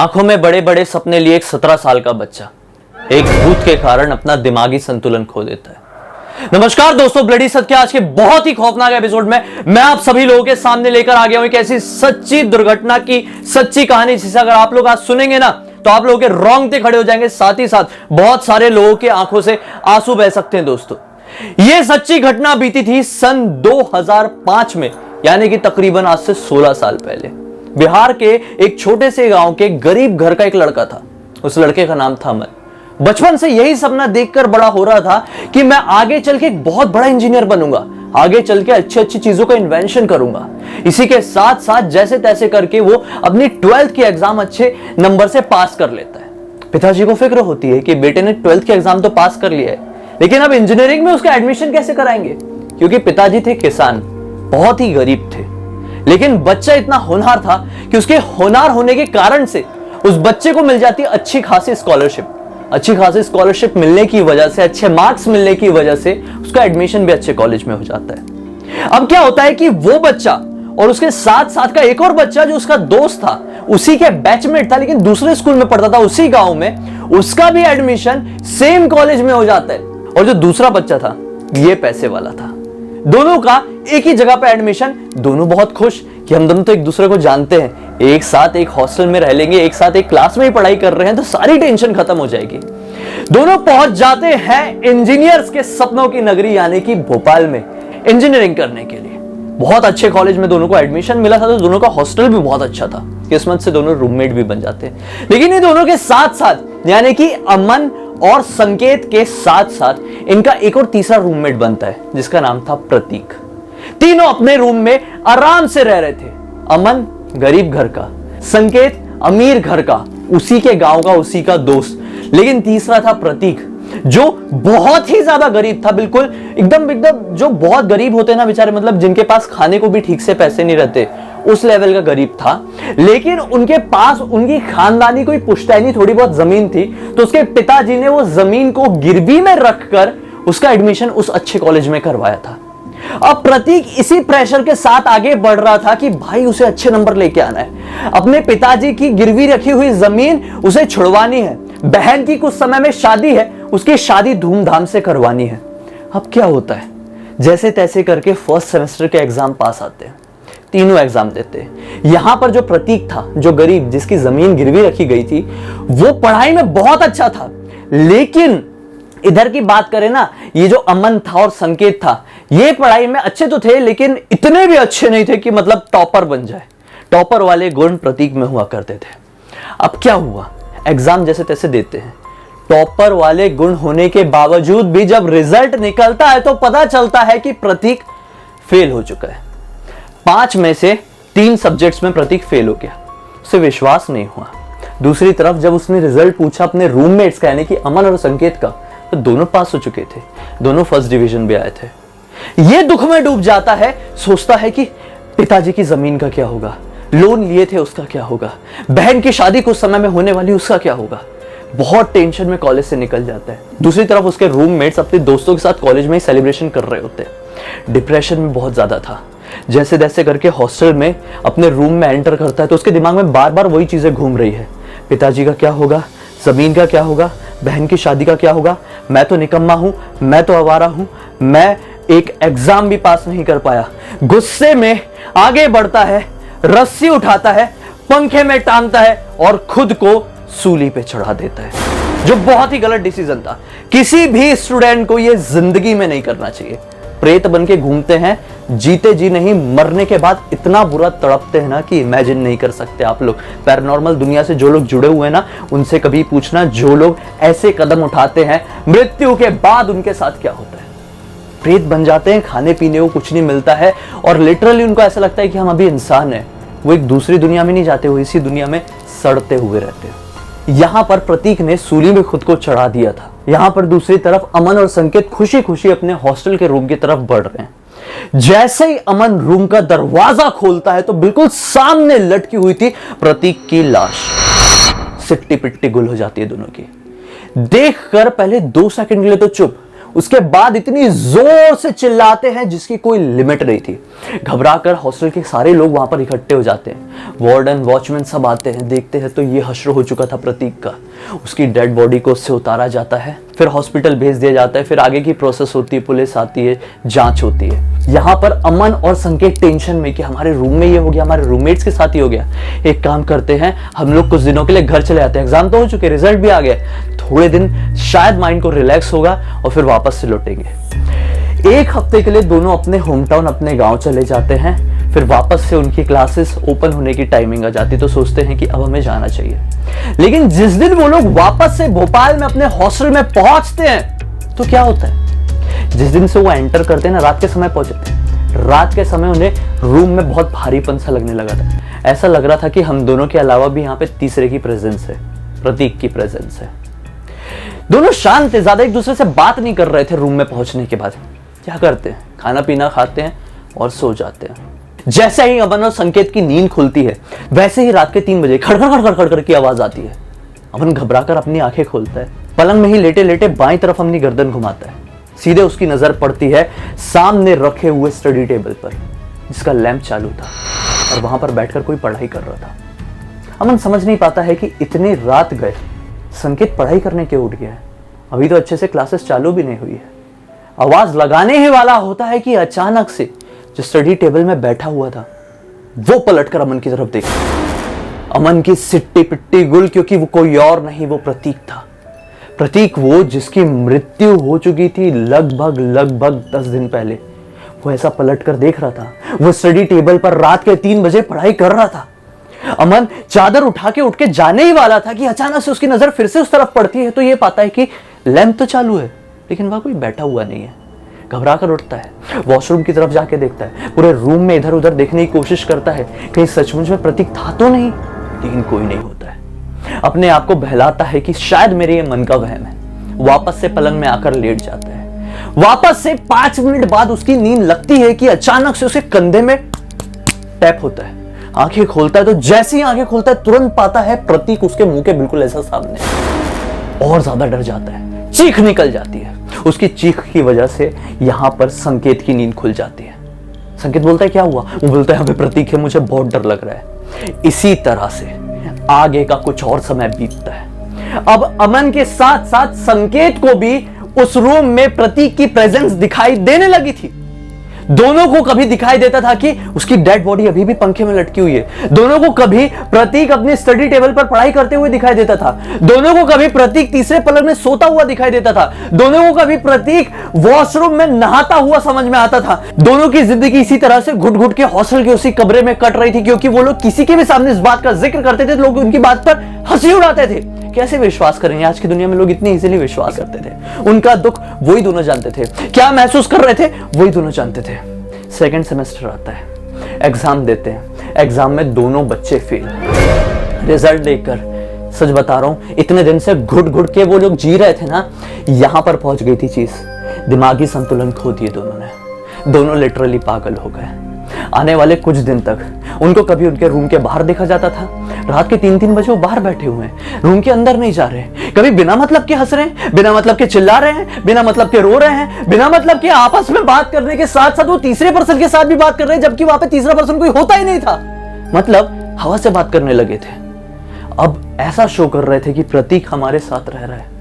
आंखों में बड़े बड़े सपने लिए एक 17 साल का बच्चा एक भूत के कारण अपना दिमागी संतुलन खो देता है। नमस्कार दोस्तों, ब्लडी सत्य आज के बहुत ही खौफनाक एपिसोड में मैं आप सभी लोगों के सामने लेकर आ गया हूं एक ऐसी सच्ची दुर्घटना की सच्ची कहानी जिसे अगर आप लोग आज सुनेंगे ना तो आप लोगों के रोंगटे खड़े हो जाएंगे, साथ ही साथ बहुत सारे लोगों के आंखों से आंसू बह सकते हैं। दोस्तों, यह सच्ची घटना बीती थी सन 2005 में, यानी कि तकरीबन आज से 16 साल पहले। बिहार के एक छोटे से गांव के गरीब घर का एक लड़का था। उस लड़के का नाम था अमन। बचपन से यही सपना देखकर बड़ा हो रहा था कि मैं आगे चल के एक बहुत बड़ा इंजीनियर बनूंगा, आगे चल के अच्छी अच्छी चीजों का इन्वेंशन करूंगा। इसी के साथ साथ जैसे तैसे करके वो अपनी 12th की एग्जाम अच्छे नंबर से पास कर लेता है। पिताजी को फिक्र होती है कि बेटे ने 12th की एग्जाम तो पास कर लिया है, लेकिन अब इंजीनियरिंग में उसका एडमिशन कैसे कराएंगे, क्योंकि पिताजी थे किसान, बहुत ही गरीब थे। लेकिन बच्चा इतना होनहार था कि उसके होनहार होने के कारण से उस बच्चे को मिल जाती है अच्छी खासी स्कॉलरशिप। अच्छी खासी स्कॉलरशिप मिलने की वजह से, अच्छे मार्क्स मिलने की वजह से उसका एडमिशन भी अच्छे कॉलेज में हो जाता है। अब क्या होता है कि वो बच्चा और उसके साथ साथ का एक और बच्चा जो उसका दोस्त था, उसी के बैचमेट था लेकिन दूसरे स्कूल में पढ़ता था उसी गांव में, उसका भी एडमिशन सेम कॉलेज में हो जाता है। और जो दूसरा बच्चा था ये पैसे वाला था। दोनों का एक ही जगह पे एडमिशन, दोनों बहुत खुश कि हम दोनों तो एक दूसरे को जानते हैं, एक साथ एक हॉस्टल में रह लेंगे, एक साथ एक क्लास में ही पढ़ाई कर रहे हैं तो सारी टेंशन खत्म हो जाएगी। दोनों पहुंच जाते हैं इंजीनियर्स के सपनों की नगरी यानी कि भोपाल में इंजीनियरिंग करने के लिए। बहुत अच्छे कॉलेज में दोनों को एडमिशन मिला था, तो दोनों का हॉस्टल भी बहुत अच्छा था। किस्मत से दोनों रूममेट भी बन जाते हैं। लेकिन ये दोनों के साथ साथ यानी कि अमन और संकेत के साथ साथ इनका एक और तीसरा रूममेट बनता है जिसका नाम था प्रतीक। तीनों अपने रूम में आराम से रह रहे थे। अमन गरीब घर का, संकेत अमीर घर का, उसी के गांव का, उसी का दोस्त। लेकिन तीसरा था प्रतीक जो बहुत ही ज्यादा गरीब था, बिल्कुल एकदम जो बहुत गरीब होते हैं ना बेचारे, मतलब जिनके पास खाने को भी ठीक से पैसे नहीं रहते, उस लेवल का गरीब था। लेकिन उनके पास उनकी खानदानी कोई पुश्तैनी थोड़ी बहुत जमीन थी, तो उसके पिताजी ने वो जमीन को गिरवी में रखकर उसका एडमिशन उस अच्छे कॉलेज में करवाया था। अब प्रतीक इसी प्रेशर के साथ आगे बढ़ रहा था कि भाई उसे अच्छे नंबर लेके आना है, अपने पिताजी की गिरवी रखी हुई जमीन उसे छुड़वानी है, बहन की कुछ समय में शादी है, उसकी शादी धूमधाम से करवानी है। अब क्या होता है, जैसे तैसे करके फर्स्ट सेमेस्टर के एग्जाम पास आते हैं, तीनों एग्जाम देते हैं। यहां पर जो प्रतीक था, जो गरीब जिसकी जमीन गिरवी रखी गई थी, वो पढ़ाई में बहुत अच्छा था। लेकिन इधर की बात करें ना, ये जो अमन था और संकेत था, ये पढ़ाई में अच्छे तो थे लेकिन इतने भी अच्छे नहीं थे कि मतलब टॉपर बन जाए। टॉपर वाले गुण प्रतीक में हुआ करते थे। अब क्या हुआ, एग्जाम जैसे तैसे देते हैं, टॉपर वाले गुण होने के बावजूद भी जब रिजल्ट निकलता है तो पता चलता है कि प्रतीक फेल हो चुका है। 5 में से 3 सब्जेक्ट्स में प्रतीक फेल हो गया। उसे विश्वास नहीं हुआ। दूसरी तरफ जब उसने रिजल्ट पूछा अपने रूममेट्स का यानी कि अमन और संकेत का, तो दोनों पास हो चुके थे, दोनों फर्स्ट डिवीजन भी आए थे। ये दुख में डूब जाता है, सोचता है कि पिताजी की जमीन का क्या होगा, लोन लिए थे उसका क्या होगा, बहन की शादी कुछ समय में होने वाली उसका क्या होगा। बहुत टेंशन में कॉलेज से निकल जाता है। दूसरी तरफ उसके रूममेट्स अपने दोस्तों के साथ कॉलेज में ही सेलिब्रेशन कर रहे होते हैं। डिप्रेशन में बहुत ज्यादा था। जैसे तैसे करके हॉस्टल में अपने रूम में एंटर करता है तो उसके दिमाग में बार बार वही चीजें घूम रही है, पिताजी का क्या होगा, जमीन का क्या होगा, बहन की शादी का क्या होगा, मैं तो निकम्मा हूं, मैं तो आवारा हूं, मैं एक एग्जाम भी पास नहीं कर पाया। गुस्से में आगे बढ़ता है, रस्सी उठाता है, पंखे में टांगता है और खुद को सूली पे चढ़ा देता है, जो बहुत ही गलत डिसीजन था। किसी भी स्टूडेंट को यह जिंदगी में नहीं करना चाहिए। प्रेत बन के घूमते हैं, जीते जी नहीं, मरने के बाद इतना बुरा तड़पते हैं ना कि इमेजिन नहीं कर सकते आप लोग। पैरानॉर्मल दुनिया से जो लोग जुड़े हुए हैं ना, उनसे कभी पूछना, जो लोग ऐसे कदम उठाते हैं मृत्यु के बाद उनके साथ क्या होता है। प्रेत बन जाते हैं, खाने पीने को कुछ नहीं मिलता है और लिटरली उनको ऐसा लगता है कि हम अभी इंसान हैं। वो एक दूसरी दुनिया में नहीं जाते, वो इसी दुनिया में सड़ते हुए रहते हैं। यहां पर प्रतीक ने सूली में खुद को चढ़ा दिया था। यहां पर दूसरी तरफ अमन और संकेत खुशी खुशी अपने हॉस्टल के रूम की तरफ बढ़ रहे हैं। जैसे ही अमन रूम का दरवाजा खोलता है तो बिल्कुल सामने लटकी हुई थी प्रतीक की लाश। सिट्टी पिट्टी गुल हो जाती है दोनों की। देखकर पहले 2 सेकंड के लिए तो चुप, उसके बाद इतनी जोर से चिल्लाते हैं जिसकी कोई लिमिट नहीं थी। घबराकर हॉस्टल के सारे लोग वहां पर इकट्ठे हो जाते हैं। वार्डन, वॉचमैन सब आते हैं, देखते हैं तो ये हश्र हो चुका था प्रतीक का। उसकी डेड बॉडी को उससे उतारा जाता है, फिर हॉस्पिटल भेज दिया जाता है। फिर आगे की प्रोसेस होती है, पुलिस आती है, जांच होती है। यहाँ पर अमन और संकेत टेंशन में कि हमारे रूम में ये हो गया, हमारे रूममेट्स के साथ ही हो गया। एक काम करते हैं, हम लोग कुछ दिनों के लिए घर चले आते हैं, एग्जाम तो हो चुके, रिजल्ट भी आ गया, थोड़े दिन शायद माइंड को रिलैक्स होगा और फिर वापस से लौटेंगे। एक हफ्ते के लिए दोनों अपने होम टाउन, अपने गांव चले जाते हैं। फिर वापस से उनकी क्लासेस ओपन होने की टाइमिंग आ जाती, तो सोचते हैं कि अब हमें जाना चाहिए। लेकिन जिस दिन वो लोग वापस से भोपाल में अपने हॉस्टल में पहुंचते हैं तो क्या होता है, जिस दिन से वो एंटर करते हैं ना, रात के समय पहुंचे थे। रात के समय उन्हें रूम में बहुत भारीपन सा लगने लगा था। ऐसा लग रहा था कि हम दोनों के अलावा भी यहाँ पे तीसरे की प्रेजेंस है, प्रतीक की प्रेजेंस है। दोनों शांत थे, ज्यादा एक दूसरे से बात नहीं कर रहे थे। रूम में पहुंचने के बाद क्या करते हैं, खाना पीना खाते हैं और सो जाते हैं। जैसे ही अमन और संकेत की नींद खुलती है, वैसे ही रात के 3 बजे खड़खड़ खड़खड़ खड़खड़ की आवाज आती है। अमन घबराकर अपनी आंखें खोलता है, पलंग में ही लेटे लेटे बाईं तरफ अपनी गर्दन घुमाता है। सीधे उसकी नजर पड़ती है सामने रखे हुए स्टडी टेबल पर, जिसका लैंप चालू था और वहां पर बैठकर कोई पढ़ाई कर रहा था। अमन समझ नहीं पाता है कि इतनी रात गए, संकेत पढ़ाई करने क्यों उठ गया है, अभी तो अच्छे से क्लासेस चालू भी नहीं हुई है। आवाज लगाने ही वाला होता है कि अचानक से जो स्टडी टेबल में बैठा हुआ था वो पलटकर अमन की तरफ देखा। अमन की सिट्टी पिट्टी गुल, क्योंकि वो कोई और नहीं, वो प्रतीक था। प्रतीक, वो जिसकी मृत्यु हो चुकी थी लगभग 10 दिन पहले। वो ऐसा पलटकर देख रहा था, वो स्टडी टेबल पर रात के 3 बजे पढ़ाई कर रहा था। अमन चादर उठा के उठ के जाने ही वाला था कि अचानक से उसकी नजर फिर से उस तरफ पड़ती है, तो ये पाता है कि लैंप तो चालू है लेकिन वहां कोई बैठा हुआ नहीं है। घबरा कर उठता है, वॉशरूम की तरफ जाके देखता है, पूरे रूम में इधर उधर देखने की कोशिश करता है कहीं सचमुच में प्रतीक था तो नहीं, लेकिन कोई नहीं होता है। अपने आप को बहलाता है कि शायद मेरे ये मन का वहम है। वापस से पलंग में आकर लेट जाता है। वापस से 5 मिनट बाद उसकी नींद लगती है कि अचानक से उसके कंधे में टैप होता है। आंखें खोलता है तो जैसे ही आंखें खोलता है तुरंत पाता है प्रतीक उसके मुंह के बिल्कुल ऐसा सामने। और ज्यादा डर जाता है, चीख निकल जाती है। उसकी चीख की वजह से यहां पर संकेत की नींद खुल जाती है। संकेत बोलता है क्या हुआ? वो बोलता है यहाँ पे प्रतीक है, मुझे बहुत डर लग रहा है। इसी तरह से आगे का कुछ और समय बीतता है। अब अमन के साथ साथ संकेत को भी उस रूम में प्रतीक की प्रेजेंस दिखाई देने लगी थी। दोनों को कभी दिखाई देता था कि उसकी डेड बॉडी अभी भी पंखे में लटकी हुई है। दोनों को कभी प्रतीक अपनी स्टडी टेबल पर पढ़ाई करते हुए दिखाई देता था। दोनों को कभी प्रतीक तीसरे पलंग में सोता हुआ दिखाई देता था। दोनों को कभी प्रतीक वॉशरूम में नहाता हुआ समझ में आता था। दोनों की जिंदगी इसी तरह से घुट घुट के हॉस्टल के उसी कमरे में कट रही थी, क्योंकि वो लोग किसी के भी सामने इस बात का जिक्र करते थे, लोग उनकी बात पर हंसी उड़ाते थे। कैसे विश्वास करेंगे, आज की दुनिया में लोग इतनी इजीली विश्वास करते थे। उनका दुख वही दोनों जानते थे, क्या महसूस कर रहे थे वही दोनों जानते थे। सेकेंड सेमेस्टर आता है, एग्जाम देते हैं। एग्जाम में दोनों बच्चे फेल। रिजल्ट देखकर सच बता रहा हूं, इतने दिन से घुट घुट के वो लोग जी रहे थे ना, यहां पर पहुंच गई थी चीज। दिमागी संतुलन खो दिए दोनों ने। दोनों लिटरली पागल हो गए। आने वाले कुछ दिन तक उनको कभी उनके रूम के बाहर देखा जाता था। रात के 3-3 बजे वो बाहर बैठे हुए हैं, रूम के अंदर नहीं जा रहे। कभी बिना मतलब के हंस रहे हैं, बिना मतलब के चिल्ला रहे हैं, बिना मतलब के रो रहे हैं, बिना मतलब के आपस में बात करने के साथ साथ वो तीसरे पर्सन के साथ भी बात कर रहे हैं, जबकि वहां पे तीसरा पर्सन कोई होता ही नहीं था। मतलब हवा से बात करने लगे थे। अब ऐसा शो कर रहे थे कि प्रतीक हमारे साथ रह रहा है।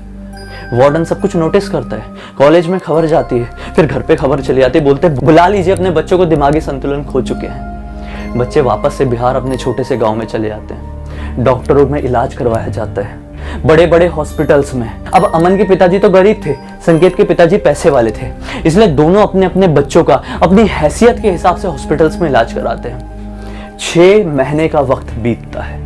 वार्डन सब कुछ नोटिस करता है। कॉलेज में खबर जाती है, फिर घर पे खबर चली आती है, बोलते बुला लीजिए अपने बच्चों को, दिमागी संतुलन खो चुके हैं। बच्चे वापस से बिहार अपने छोटे से गांव में चले जाते हैं। डॉक्टरों में इलाज करवाया जाता है, बड़े बड़े हॉस्पिटल्स में। अब अमन के पिताजी तो गरीब थे, संकेत के पिताजी पैसे वाले थे, इसलिए दोनों अपने अपने बच्चों का अपनी हैसियत के हिसाब से हॉस्पिटल्स में इलाज कराते हैं। 6 महीने का वक्त बीतता है।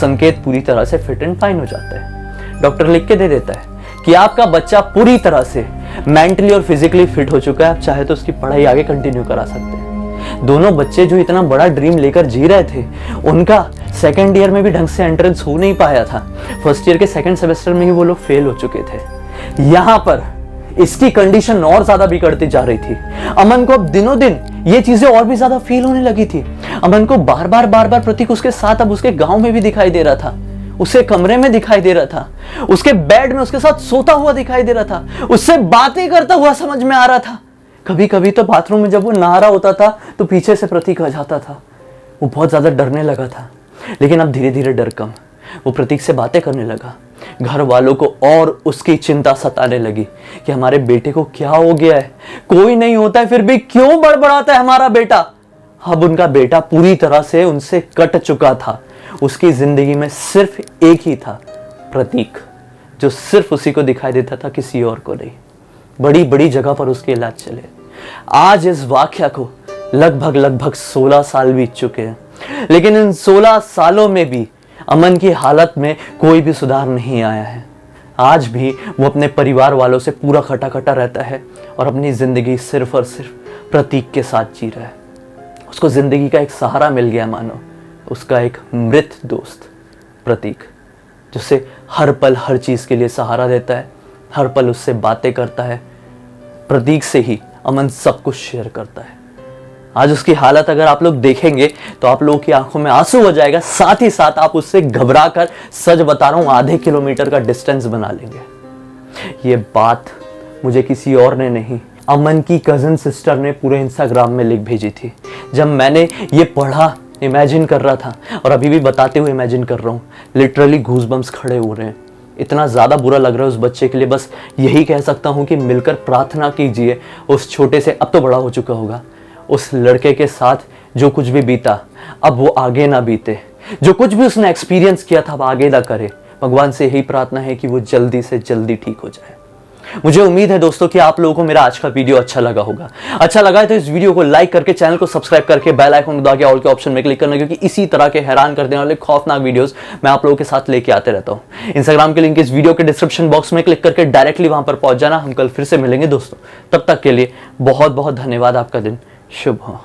संकेत पूरी तरह से फिट एंड फाइन हो जाता है। डॉक्टर लिख के दे देता है कि आपका बच्चा पूरी तरह से मेंटली और फिजिकली फिट हो चुका है, आप चाहे तो उसकी पढ़ाई आगे कंटिन्यू करा सकते हैं। दोनों बच्चे जो इतना बड़ा ड्रीम लेकर जी रहे थे, उनका सेकेंड ईयर में भी ढंग से एंट्रेंस हो नहीं पाया था। फर्स्ट ईयर के सेकेंड सेमेस्टर में ही वो लोग फेल हो चुके थे। यहां पर इसकी कंडीशन और ज्यादा बिगड़ती जा रही थी। अमन को अब दिनों दिन ये चीजें और भी ज्यादा फील होने लगी थी। अमन को बार बार प्रतीक उसके साथ अब उसके गांव में भी दिखाई दे रहा था। उसे कमरे में दिखाई दे रहा था, उसके बेड में उसके साथ सोता हुआ दिखाई दे रहा था, उससे बातें करता हुआ समझ में आ रहा था। कभी कभी तो बाथरूम में जब वो नहा रहा होता था तो पीछे से प्रतीक आ जाता था। वो बहुत ज्यादा डरने लगा था, लेकिन अब धीरे धीरे डर कम। वो प्रतीक से बातें करने लगा। घर वालों को और उसकी चिंता सताने लगी कि हमारे बेटे को क्या हो गया है, कोई नहीं होता है फिर भी क्यों बड़बड़ाता है हमारा बेटा। अब उनका बेटा पूरी तरह से उनसे कट चुका था। उसकी जिंदगी में सिर्फ एक ही था, प्रतीक, जो सिर्फ उसी को दिखाई देता था, किसी और को नहीं। बड़ी बड़ी जगह पर उसके इलाज चले। आज इस वाकया को लगभग 16 साल बीत चुके हैं, लेकिन इन 16 सालों में भी अमन की हालत में कोई भी सुधार नहीं आया है। आज भी वो अपने परिवार वालों से पूरा खटा खटा रहता है और अपनी जिंदगी सिर्फ और सिर्फ प्रतीक के साथ जी रहा है। उसको जिंदगी का एक सहारा मिल गया, मानो उसका एक मृत दोस्त प्रतीक, जिससे हर पल हर चीज के लिए सहारा देता है, हर पल उससे बातें करता है। प्रतीक से ही अमन सब कुछ शेयर करता है। आज उसकी हालत अगर आप लोग देखेंगे तो आप लोगों की आंखों में आंसू हो जाएगा, साथ ही साथ आप उससे घबरा कर, सच बता रहा हूं, आधे किलोमीटर का डिस्टेंस बना लेंगे। ये बात मुझे किसी और ने नहीं, अमन की कजन सिस्टर ने पूरे इंस्टाग्राम में लिख भेजी थी। जब मैंने ये पढ़ा, इमेजिन कर रहा था, और अभी भी बताते हुए इमेजिन कर रहा हूँ, लिटरली गूज़बम्स खड़े हो रहे हैं। इतना ज़्यादा बुरा लग रहा है उस बच्चे के लिए। बस यही कह सकता हूँ कि मिलकर प्रार्थना कीजिए उस छोटे से, अब तो बड़ा हो चुका होगा, उस लड़के के साथ जो कुछ भी बीता अब वो आगे ना बीते। जो कुछ भी उसने एक्सपीरियंस किया था अब आगे ना करे। भगवान से यही प्रार्थना है कि वो जल्दी से जल्दी ठीक हो जाए। मुझे उम्मीद है दोस्तों कि आप लोगों को मेरा आज का वीडियो अच्छा लगा होगा। अच्छा लगा है तो इस वीडियो को लाइक करके, चैनल को सब्सक्राइब करके, बेल आइकन दबा के ऑल के ऑप्शन में क्लिक करना, क्योंकि इसी तरह के हैरान कर देने वाले खौफनाक वीडियोस मैं आप लोगों के साथ लेके आते रहता हूं। इंस्टाग्राम के लिंक इस वीडियो के डिस्क्रिप्शन बॉक्स में क्लिक करके डायरेक्टली वहां पर पहुंच जाना। हम कल फिर से मिलेंगे दोस्तों, तब तक के लिए बहुत बहुत धन्यवाद। आपका दिन शुभ हो।